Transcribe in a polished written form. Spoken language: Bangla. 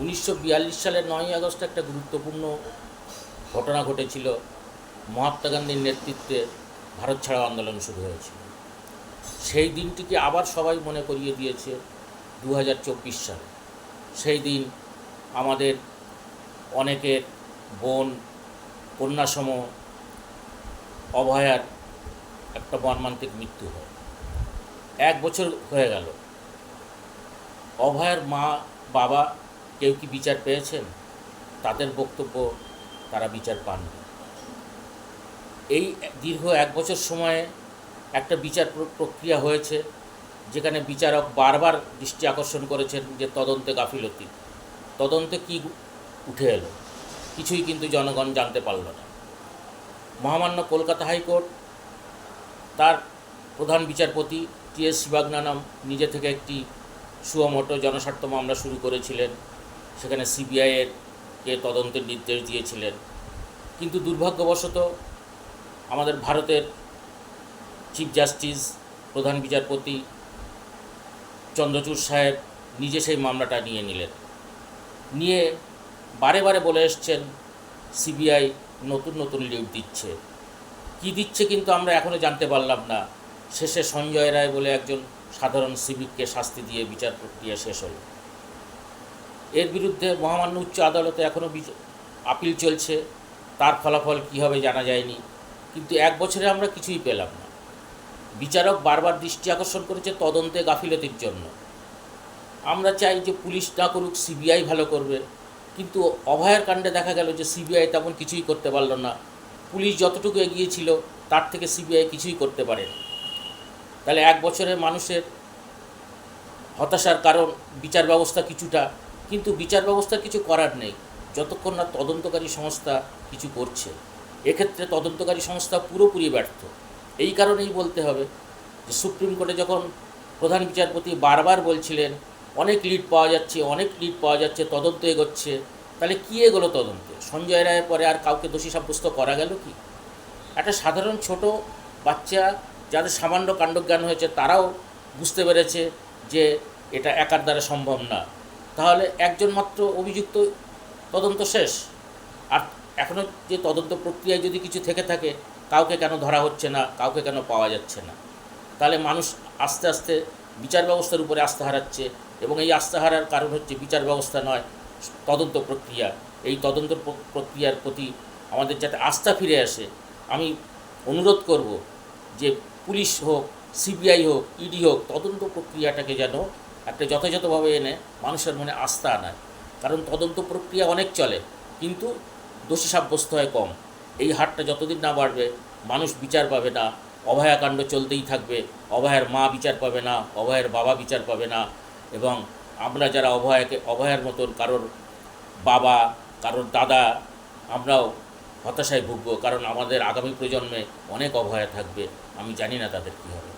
1942 সালের 9ই আগস্ট একটা গুরুত্বপূর্ণ ঘটনা ঘটেছিল। মহাত্মা গান্ধীর নেতৃত্বে ভারত ছাড়ো আন্দোলন শুরু হয়েছিল। সেই দিনটিকে আবার সবাই মনে করিয়ে দিয়েছে 2024 সালে। সেই দিন আমাদের অনেকের বোন কন্যাসম অভয়ার একটা মর্মান্তিক মৃত্যু হয়। 1 বছর হয়ে গেল। অভয়ার মা বাবা কেউ কি বিচার পেয়েছেন? তাদের বক্তব্য তারা বিচার পাননি। এই দীর্ঘ 1 বছর সময়ে একটা বিচার প্রক্রিয়া হয়েছে, যেখানে বিচারক বারবার দৃষ্টি আকর্ষণ করেছেন যে তদন্তে গাফিলতি। তদন্তে কি উঠে এলো? কিছুই কিন্তু জনগণ জানতে পারল না। মহামান্য কলকাতা হাইকোর্ট তার প্রধান বিচারপতি টি.এস. শিবাজ্ঞানম নিজে থেকে একটি সুমোটো জনস্বার্থ মামলা শুরু করেছিলেন। সেখানে সিবিআইকে তদন্তের নির্দেশ দিয়েছিলেন। কিন্তু দুর্ভাগ্যবশত আমাদের ভারতের চিফ জাস্টিস প্রধান বিচারপতি চন্দ্রচূড় সাহেব নিজে সেই মামলাটা নিয়ে বারে বারে বলে এসছেন সিবিআই নতুন নতুন লিড দিচ্ছে। কি দিচ্ছে কিন্তু আমরা এখনও জানতে পারলাম না। শেষে সঞ্জয় রায় বলে একজন সাধারণ সিভিককে শাস্তি দিয়ে বিচার প্রক্রিয়া শেষ হল। এর বিরুদ্ধে মহামান্য উচ্চ আদালতে এখনও আপিল চলছে। তার ফলাফল কী হবে জানা যায়নি। কিন্তু 1 বছরে আমরা কিছুই পেলাম না। বিচারক বারবার দৃষ্টি আকর্ষণ করেছে তদন্তে গাফিলতির জন্য। আমরা চাই যে পুলিশ না করুক, সিবিআই ভালো করবে। কিন্তু অভয়ার কাণ্ডে দেখা গেল যে সিবিআই তেমন কিছুই করতে পারল না। পুলিশ যতটুকু এগিয়েছিল তার থেকে সিবিআই কিছুই করতে পারেনি। তাহলে 1 বছরে মানুষের হতাশার কারণ বিচার ব্যবস্থা কিছুটা, কিন্তু বিচার ব্যবস্থার কিছু করার নেই যতক্ষণ না তদন্তকারী সংস্থা কিছু করছে। এক্ষেত্রে তদন্তকারী সংস্থা পুরোপুরি ব্যর্থ। এই কারণেই বলতে হবে যে সুপ্রিম কোর্টে যখন প্রধান বিচারপতি বারবার বলছিলেন অনেক লিড পাওয়া যাচ্ছে, তদন্ত এগোচ্ছে, তাহলে কী এগোলো তদন্তে? সঞ্জয় রায়ের পরে আর কাউকে দোষী সাব্যস্ত করা গেল কি? একটা সাধারণ ছোট বাচ্চা যাদের সামান্য কাণ্ডজ্ঞান হয়েছে তারাও বুঝতে পেরেছে যে এটা একার দ্বারা সম্ভব না। তাহলে একজন মাত্র অভিযুক্ত, তদন্ত শেষ। আর এখনও যে তদন্ত প্রক্রিয়ায় যদি কিছু থেকে থাকে, কাউকে কেন ধরা হচ্ছে না, কাউকে কেন পাওয়া যাচ্ছে না? তাহলে মানুষ আস্তে আস্তে বিচার ব্যবস্থার উপরে আস্থা হারাচ্ছে, এবং এই আস্থা হারার কারণ হচ্ছে বিচার ব্যবস্থা নয়, তদন্ত প্রক্রিয়া। এই তদন্ত প্রক্রিয়ার প্রতি আমাদের যাতে আস্থা ফিরে আসে, আমি অনুরোধ করব যে পুলিশ হোক, সিবিআই হোক, ইডি হোক, তদন্ত প্রক্রিয়াটাকে যেন একটা যথাযথভাবে এনে মানুষের মনে আস্থা আনায়। কারণ তদন্ত প্রক্রিয়া অনেক চলে, কিন্তু দোষী সাব্যস্ত হয় কম। এই হারটা যতদিন না বাড়বে মানুষ বিচার পাবে না। অভয়াকাণ্ড চলতেই থাকবে। অভয়ার মা বিচার পাবে না, অভয়ার বাবা বিচার পাবে না, এবং আমরা যারা অভয়ার মতন কারোর বাবা, কারোর দাদা, আমরাও হতাশায় ভুগব। কারণ আমাদের আগামী প্রজন্মে অনেক অভয়া থাকবে। আমি জানি না তাদের কী হবে।